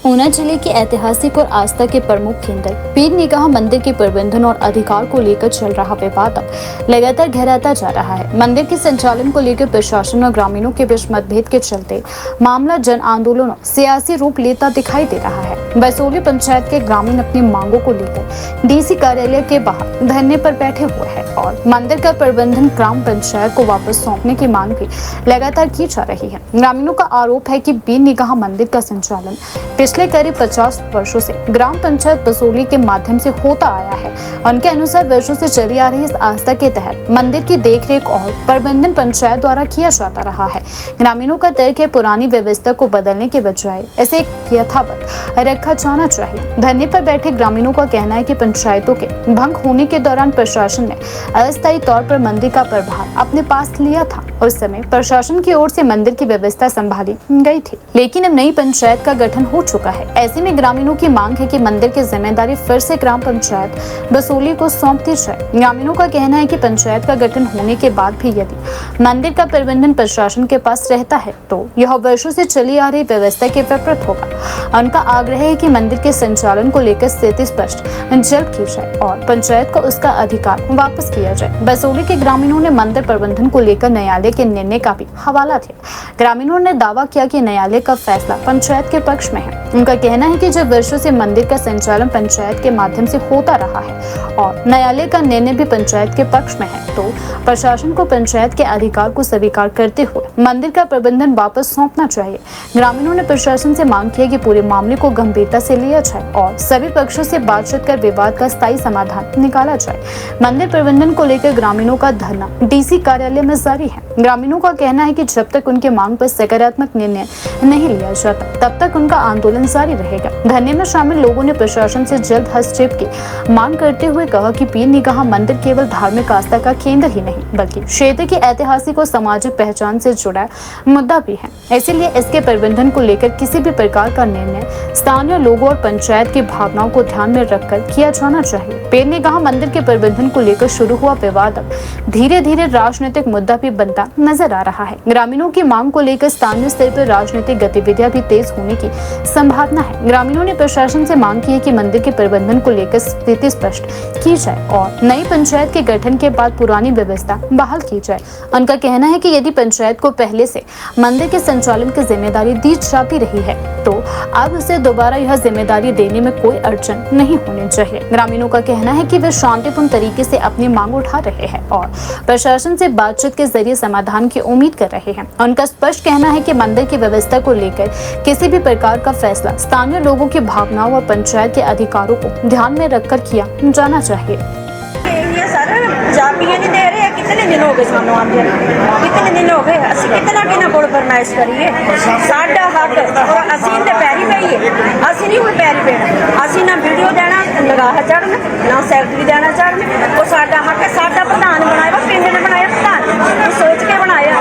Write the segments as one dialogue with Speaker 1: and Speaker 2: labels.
Speaker 1: ऊना जिले के ऐतिहासिक और आस्था के प्रमुख केंद्र पीर निगाह मंदिर के प्रबंधन और अधिकार को लेकर चल रहा विवाद अब लगातार गहराता जा रहा है। मंदिर के संचालन को लेकर प्रशासन और ग्रामीणों के बीच मतभेद के चलते मामला जन आंदोलन और सियासी रूप लेता दिखाई दे रहा है। बसोली पंचायत के ग्रामीण अपनी मांगों को लेकर डीसी कार्यालय के बाहर धरने पर बैठे हुए हैं और मंदिर का प्रबंधन ग्राम पंचायत को वापस सौंपने की मांग भी लगातार की जा रही है। ग्रामीणों का आरोप है कि पीर निगाह मंदिर का संचालन पिछले करीब 50 वर्षों से ग्राम पंचायत बसोली के माध्यम से होता आया है। उनके अनुसार वर्षों से चली आ रही इस आस्था के तहत मंदिर की देखरेख और प्रबंधन पंचायत द्वारा किया जाता रहा है। ग्रामीणों का तर्क है पुरानी व्यवस्था को बदलने के बजाय इसे यथावत रखा जाना चाहिए। धरने पर बैठे ग्रामीणों का कहना है कि पंचायतों के भंग होने के दौरान प्रशासन ने अस्थायी तौर पर मंदिर का प्रभार अपने पास लिया था। उस समय प्रशासन की ओर से मंदिर की व्यवस्था संभाली गई थी, लेकिन अब नई पंचायत का गठन हो चुका है। ऐसे में ग्रामीणों की मांग है कि मंदिर की जिम्मेदारी फिर से ग्राम पंचायत बसोली को सौंप दी जाए। ग्रामीणों का कहना है कि पंचायत का गठन होने के बाद भी यदि मंदिर का प्रबंधन प्रशासन के पास रहता है तो यह वर्षों से चली आ रही व्यवस्था के विपरीत होगा। उनका आग्रह है कि मंदिर के संचालन को लेकर स्थिति स्पष्ट जल्द की जाए और पंचायत को उसका अधिकार वापस किया जाए। बसोली के ग्रामीणों ने मंदिर प्रबंधन को लेकर न्यायालय के निर्णय का भी हवाला दिया। ग्रामीणों ने दावा किया कि न्यायालय का फैसला पंचायत के पक्ष में है। उनका कहना है कि जब वर्षों से मंदिर का संचालन पंचायत के माध्यम से होता रहा है और न्यायालय का निर्णय भी पंचायत के पक्ष में है, तो प्रशासन को पंचायत के अधिकार को स्वीकार करते हुए मंदिर का प्रबंधन वापस सौंपना चाहिए। ग्रामीणों ने प्रशासन से मांग की है कि पूरे मामले को गंभीरता से लिया जाए और सभी पक्षों से बातचीत कर विवाद का स्थायी समाधान निकाला जाए। मंदिर प्रबंधन को लेकर ग्रामीणों का धरना डीसी कार्यालय में जारी है। ग्रामीणों का कहना है कि जब तक उनके मांग पर सकारात्मक निर्णय नहीं लिया जाता तब तक उनका आंदोलन जारी रहेगा। धरने में शामिल लोगों ने प्रशासन से जल्द हस्तक्षेप की मांग करते हुए कहा कि पीर निगाह मंदिर केवल धार्मिक आस्था का केंद्र ही नहीं बल्कि क्षेत्र की ऐतिहासिक और सामाजिक पहचान से जुड़ा मुद्दा भी है। इसीलिए इसके प्रबंधन को लेकर किसी भी प्रकार का निर्णय स्थानीय लोगों और पंचायत की भावनाओं को ध्यान में रखकर किया जाना चाहिए। पीर निगाह मंदिर के प्रबंधन को लेकर शुरू हुआ विवाद अब धीरे धीरे राजनीतिक मुद्दा भी बनता नजर आ रहा है। ग्रामीणों की मांग को लेकर स्थानीय स्तर पर राजनीतिक गतिविधियां भी तेज होने की संभावना है। ग्रामीणों ने प्रशासन से मांग की है कि मंदिर के प्रबंधन को लेकर स्थिति स्पष्ट की जाए और नई पंचायत के गठन के बाद पुरानी व्यवस्था बहाल की जाए। उनका कहना है कि यदि पंचायत को पहले से मंदिर के संचालन की जिम्मेदारी दी जाती रही है तो अब उसे दोबारा यह जिम्मेदारी देने में कोई अड़चन नहीं होनी चाहिए। ग्रामीणों का कहना है कि वे शांतिपूर्ण तरीके से अपनी मांग उठा रहे हैं और प्रशासन से बातचीत के जरिए समाधान की उम्मीद कर रहे हैं। उनका स्पष्ट कहना है कि मंदिर की व्यवस्था को लेकर किसी भी प्रकार का फैसला स्थानीय लोगों की भावनाओं और पंचायत के अधिकारों को ध्यान में रखकर किया जाना चाहिए।
Speaker 2: सर जाबियां नहीं दे रहे, कितने दिन हो गए सानू आंदे, कितने दिन हो गए असं कितना किना कोल फरमाइश करिए साडा हक और असीं दे पैरी पईए। असीं नहीं हुण पैरी पैना, असीं ना वीडियो देना लगाह चढ़न ना सैलरी देना चढ़न। वो साडा हक है। साडा प्रधान बनाया पिंड ने बनाया प्रधान सोच के बनाया।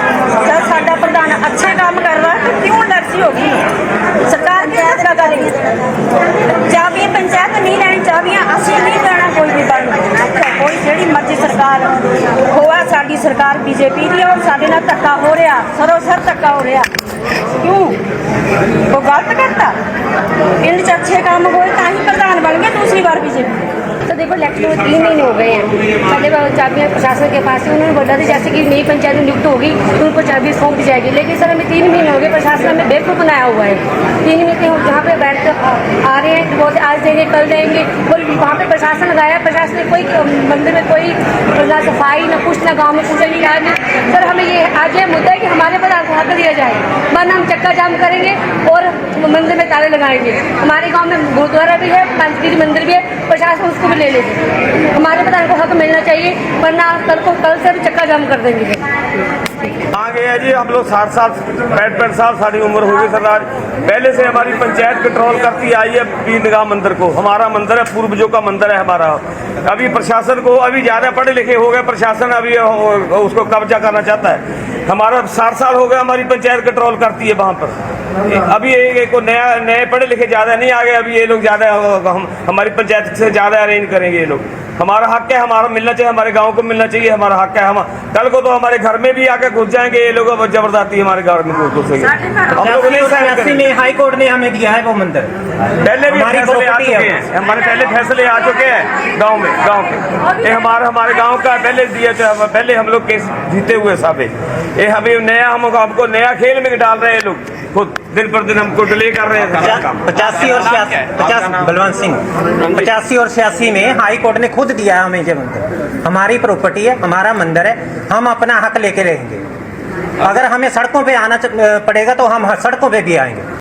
Speaker 2: जब साडा प्रधान अच्छे काम कर रहा है तो क्यों लड़सी होगी सरकार की यात्रा करेगी। चाबियां पंचायत नहीं लैनी, चाबियां असीं नहीं देना कोई भी बन कोई ਜਿਹੜੀ ਮਰਜ਼ੀ ਸਰਕਾਰ ਹੋਆ। ਸਾਡੀ ਸਰਕਾਰ बीजेपी ਦੀ और ਸਾਡੇ ਨਾਲ ਧੱਕਾ ਹੋ ਰਿਹਾ, ਸਰੋਸਰ ਧੱਕਾ ਹੋ ਰਿਹਾ। क्यों वो गलत करता पिंड च अच्छे काम होए ਤਾਂ ही प्रधान बन गए दूसरी बार बीजेपी।
Speaker 3: तो देखो इलेक्शन में 3 महीने हो गए हैं, साढ़े चाबियाँ प्रशासन के पास है। उन्होंने बोला था जैसे कि नई पंचायत नियुक्त होगी तो उनको चाबी सौंप दी जाएगी, लेकिन सर हमें 3 महीने हो गए, प्रशासन हमें बेवकूफ़ बनाया हुआ है। 3 महीने हम जहाँ पे बैठ कर आ रहे हैं बोलते आज देंगे कल देंगे, और वहाँ पे प्रशासन लगाया। प्रशासन ने कोई मंदिर में कोई ना सफाई ना कुछ ना गाँव में कुछ नहीं आया। सर हमें ये आज ये मुद्दा है कि हमारे पास हक दिया जाए, वरना हम चक्का जाम करेंगे और मंदिर में ताले लगाएंगे। हमारे गाँव में गुरुद्वारा भी है, पंचगिरी मंदिर भी है, प्रशासन उसको भी ले लेंगे। हमारे प्रधान को हक मिलना चाहिए, वरना कल से भी चक्का जाम कर देंगे।
Speaker 4: आ गए हैं जी हम लोग 60 साल सारी उम्र हो गई सरदार। पहले से हमारी पंचायत कंट्रोल करती आई है पीर निगाह मंदिर को। हमारा मंदिर है, पूर्वजों का मंदिर है हमारा। अभी प्रशासन को अभी ज़्यादा पढ़े लिखे हो गए, प्रशासन अभी उसको कब्जा करना चाहता है। हमारा 60 साल हो गए हमारी पंचायत कंट्रोल करती है वहाँ पर। अभी एक नए पढ़े लिखे ज़्यादा नहीं आ गए, अभी ये लोग ज़्यादा हमारी पंचायत से ज़्यादा अरेंज करेंगे ये लोग। हमारा हक है, हमारा मिलना चाहिए, हमारे गांव को मिलना चाहिए, हमारा हक है। हम कल को तो हमारे घर में भी आके घुस जाएंगे ये लोग, जबरदस्ती हमारे घर में घुसेंगे। हम लोग नहीं सहन करेंगे।
Speaker 5: में हाई कोर्ट ने हमें दिया है वो मंदिर,
Speaker 4: पहले भी
Speaker 5: हमारी
Speaker 4: फैसले आ
Speaker 5: प्रॉपर्टी
Speaker 4: चुके
Speaker 5: है।
Speaker 4: हैं, हमारे पहले फैसले आ चुके हैं गांव के। ये हमारे गांव का पहले दिया था, पहले हम लोग केस जीते हुए सब है। ये हमें नया हमको नया खेल में डाल रहे हैं लोग, खुद दिन पर दिन हमको डिले कर रहे हैं।
Speaker 5: 85 और 86 बलवंत सिंह 85 और 86 में हाई कोर्ट ने खुद दिया है हमें ये मंदिर, हमारी प्रॉपर्टी है, हमारा मंदिर है, हम अपना हक लेके रहेंगे। अगर हमें सड़कों पे आना पड़ेगा तो हम सड़कों पे भी आएंगे।